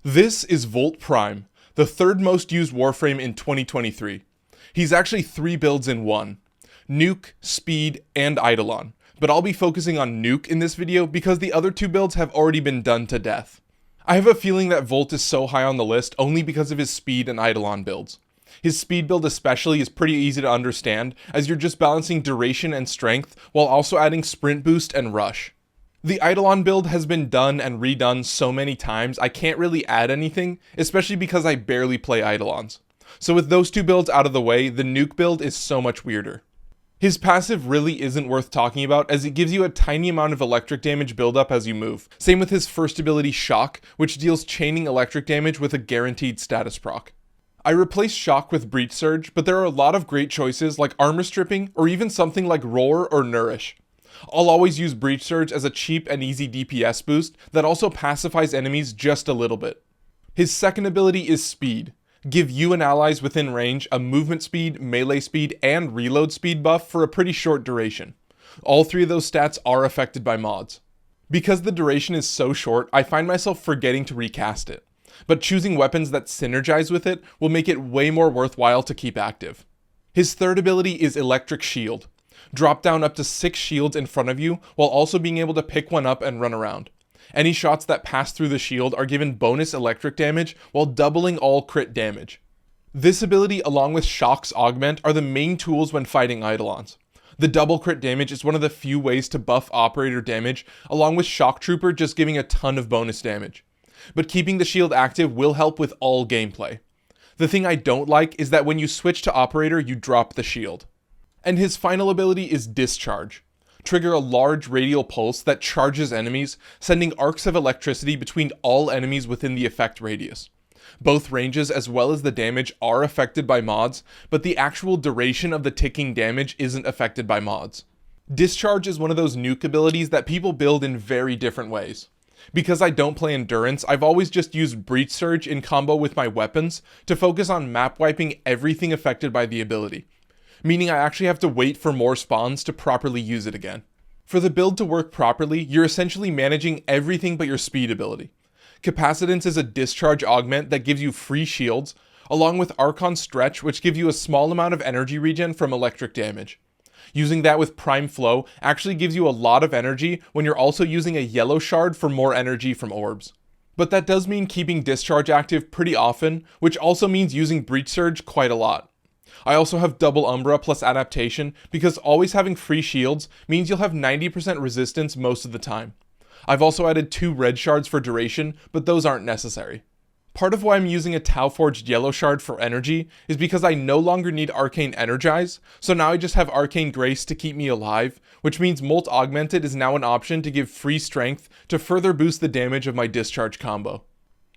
This is Volt Prime, the third most used Warframe in 2023. He's actually 3 builds in one: Nuke, Speed, and Eidolon, but I'll be focusing on Nuke in this video because the other 2 builds have already been done to death. I have a feeling that Volt is so high on the list only because of his Speed and Eidolon builds. His Speed build especially is pretty easy to understand, as you're just balancing duration and strength while also adding sprint boost and rush. The Eidolon build has been done and redone so many times I can't really add anything, especially because I barely play Eidolons. So with those 2 builds out of the way, the Nuke build is so much weirder. His passive really isn't worth talking about, as it gives you a tiny amount of electric damage buildup as you move. Same with his first ability Shock, which deals chaining electric damage with a guaranteed status proc. I replaced Shock with Breach Surge, but there are a lot of great choices like Armor Stripping or even something like Roar or Nourish. I'll always use Breach Surge as a cheap and easy DPS boost that also pacifies enemies just a little bit. His second ability is Speed. Give you and allies within range a movement speed, melee speed, and reload speed buff for a pretty short duration. All 3 of those stats are affected by mods. Because the duration is so short, I find myself forgetting to recast it, but choosing weapons that synergize with it will make it way more worthwhile to keep active. His third ability is Electric Shield. Drop down up to 6 shields in front of you, while also being able to pick one up and run around. Any shots that pass through the shield are given bonus electric damage, while doubling all crit damage. This ability, along with Shock's Augment, are the main tools when fighting Eidolons. The double crit damage is one of the few ways to buff operator damage, along with Shock Trooper just giving a ton of bonus damage. But keeping the shield active will help with all gameplay. The thing I don't like is that when you switch to operator, you drop the shield. And his final ability is Discharge. Trigger a large radial pulse that charges enemies, sending arcs of electricity between all enemies within the effect radius. Both ranges as well as the damage are affected by mods, but the actual duration of the ticking damage isn't affected by mods. Discharge is one of those nuke abilities that people build in very different ways. Because I don't play Endurance, I've always just used Breach Surge in combo with my weapons to focus on map wiping everything affected by the ability, meaning I actually have to wait for more spawns to properly use it again. For the build to work properly, you're essentially managing everything but your speed ability. Capacitance is a discharge augment that gives you free shields, along with Archon Stretch, which give you a small amount of energy regen from electric damage. Using that with Prime Flow actually gives you a lot of energy when you're also using a yellow shard for more energy from orbs. But that does mean keeping Discharge active pretty often, which also means using Breach Surge quite a lot. I also have double Umbra plus adaptation because always having free shields means you'll have 90% resistance most of the time. I've also added 2 red shards for duration, but those aren't necessary. Part of why I'm using a Tau Forged yellow shard for energy is because I no longer need Arcane Energize, so now I just have Arcane Grace to keep me alive, which means Molt Augmented is now an option to give free strength to further boost the damage of my Discharge combo.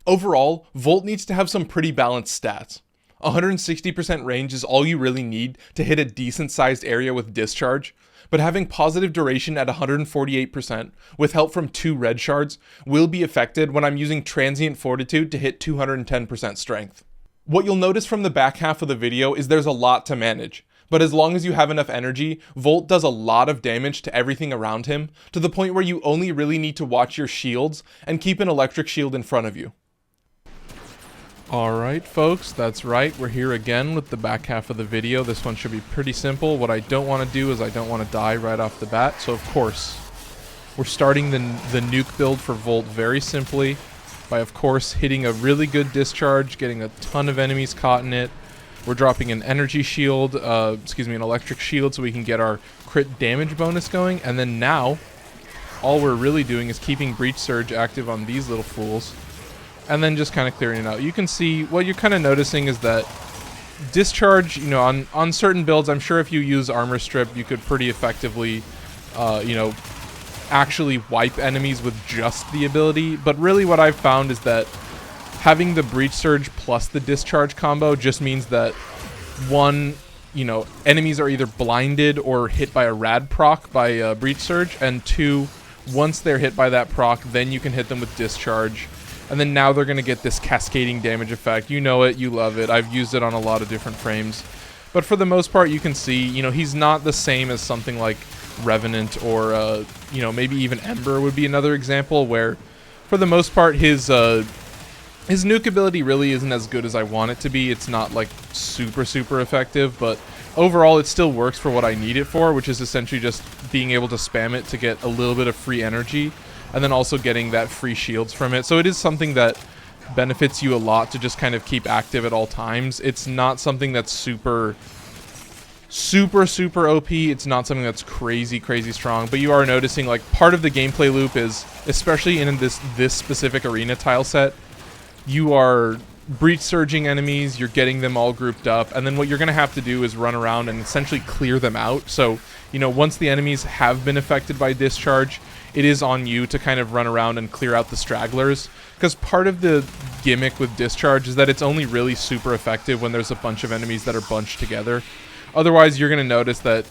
Overall, Volt needs to have some pretty balanced stats. 160% range is all you really need to hit a decent sized area with Discharge, but having positive duration at 148% with help from 2 red shards will be affected when I'm using Transient Fortitude to hit 210% strength. What you'll notice from the back half of the video is there's a lot to manage, but as long as you have enough energy, Volt does a lot of damage to everything around him, to the point where you only really need to watch your shields and keep an electric shield in front of you. Alright folks, that's right, we're here again with the back half of the video. This one should be pretty simple. What I don't want to do is I don't want to die right off the bat, so of course, we're starting the nuke build for Volt very simply by of course hitting a really good Discharge, getting a ton of enemies caught in it. We're dropping an energy shield, an electric shield so we can get our crit damage bonus going, and then now, all we're really doing is keeping Breach Surge active on these little fools, and then just kind of clearing it out. You can see, what you're kind of noticing is that Discharge, on certain builds, I'm sure if you use Armor Strip, you could pretty effectively, actually wipe enemies with just the ability. But really what I've found is that having the Breach Surge plus the Discharge combo just means that, one, enemies are either blinded or hit by a rad proc by Breach Surge, and 2, once they're hit by that proc, then you can hit them with Discharge. And then now they're going to get this cascading damage effect. You know it, you love it. I've used it on a lot of different frames. But for the most part, you can see, he's not the same as something like Revenant or, maybe even Ember would be another example where, for the most part, his His nuke ability really isn't as good as I want it to be. It's not like super effective, but overall it still works for what I need it for, which is essentially just being able to spam it to get a little bit of free energy, and then also getting that free shields from it. So it is something that benefits you a lot to just kind of keep active at all times. It's not something that's super OP. It's not something that's crazy strong, but you are noticing like part of the gameplay loop is, especially in this specific arena tile set, you are breach surging enemies, you're getting them all grouped up, and then what you're going to have to do is run around and essentially clear them out. So, you know, once the enemies have been affected by Discharge, it is on you to kind of run around and clear out the stragglers, because part of the gimmick with Discharge is that it's only really super effective when there's a bunch of enemies that are bunched together. Otherwise, you're going to notice that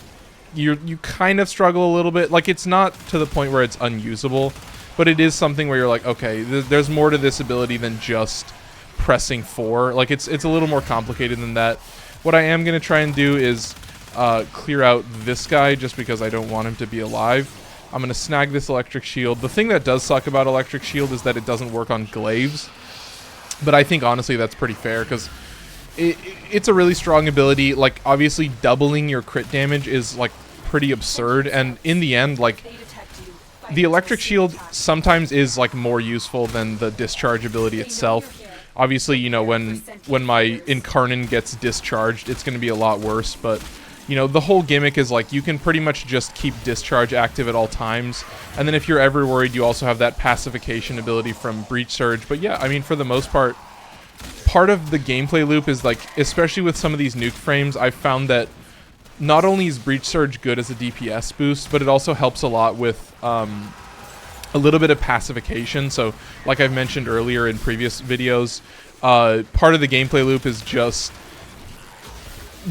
you kind of struggle a little bit. Like, it's not to the point where it's unusable, but it is something where you're like, okay, there's more to this ability than just pressing 4. Like, it's a little more complicated than that. What I am going to try and do is clear out this guy just because I don't want him to be alive. I'm going to snag this electric shield. The thing that does suck about electric shield is that it doesn't work on glaives, but I think honestly that's pretty fair, because it's a really strong ability. Like, obviously doubling your crit damage is like pretty absurd, and in the end, like, the electric shield sometimes is like more useful than the discharge ability itself. Obviously, you know, when my Incarnon gets discharged, it's going to be a lot worse, but you know, the whole gimmick is like you can pretty much just keep Discharge active at all times, and then if you're ever worried, you also have that pacification ability from Breach Surge. But yeah, I mean, for the most part of the gameplay loop is like, especially with some of these nuke frames, I've found that not only is Breach Surge good as a DPS boost, but it also helps a lot with a little bit of pacification. So like I've mentioned earlier in previous videos, part of the gameplay loop is just,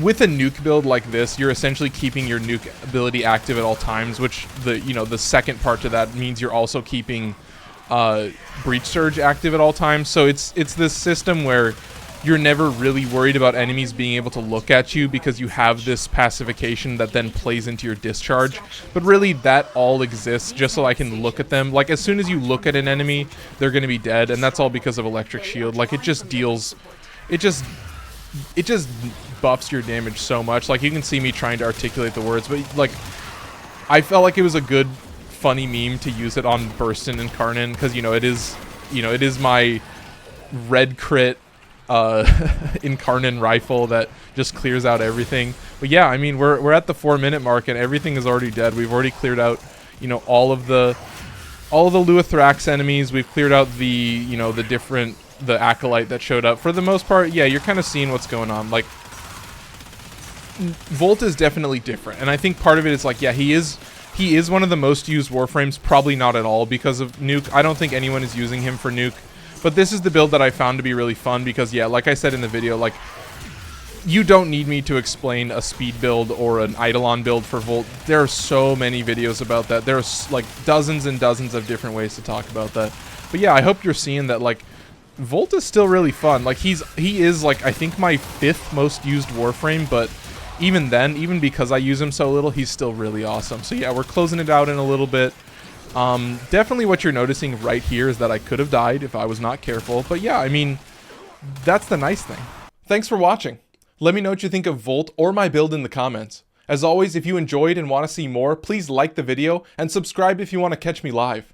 with a nuke build like this, you're essentially keeping your nuke ability active at all times, which the second part to that means you're also keeping Breach Surge active at all times. So it's this system where you're never really worried about enemies being able to look at you because you have this pacification that then plays into your Discharge. But really, that all exists just so I can look at them. Like, as soon as you look at an enemy, they're going to be dead, and that's all because of Electric Shield. Like, it just buffs your damage so much. Like, you can see me trying to articulate the words, but like, I felt like it was a good, funny meme to use it on Burstin and Incarnon, because it is my red crit Incarnon rifle that just clears out everything. But yeah, I mean, we're at the 4-minute mark and everything is already dead. We've already cleared out, all of the Luithrax enemies. We've cleared out the the Acolyte that showed up. For the most part, yeah, you're kind of seeing what's going on. Like, Volt is definitely different, and I think part of it is like, yeah, he is one of the most used Warframes, probably not at all because of nuke. I don't think anyone is using him for nuke. But this is the build that I found to be really fun because, yeah, like I said in the video, like, you don't need me to explain a speed build or an Eidolon build for Volt. There are so many videos about that. There's, like, dozens and dozens of different ways to talk about that. But yeah, I hope you're seeing that, like, Volt is still really fun. Like, he is, like, I think my 5th most used Warframe, but even then, even because I use him so little, he's still really awesome. So yeah, we're closing it out in a little bit. Definitely what you're noticing right here is that I could have died if I was not careful. But yeah, I mean, that's the nice thing. Thanks for watching. Let me know what you think of Volt or my build in the comments. As always, if you enjoyed and want to see more, please like the video and subscribe if you want to catch me live.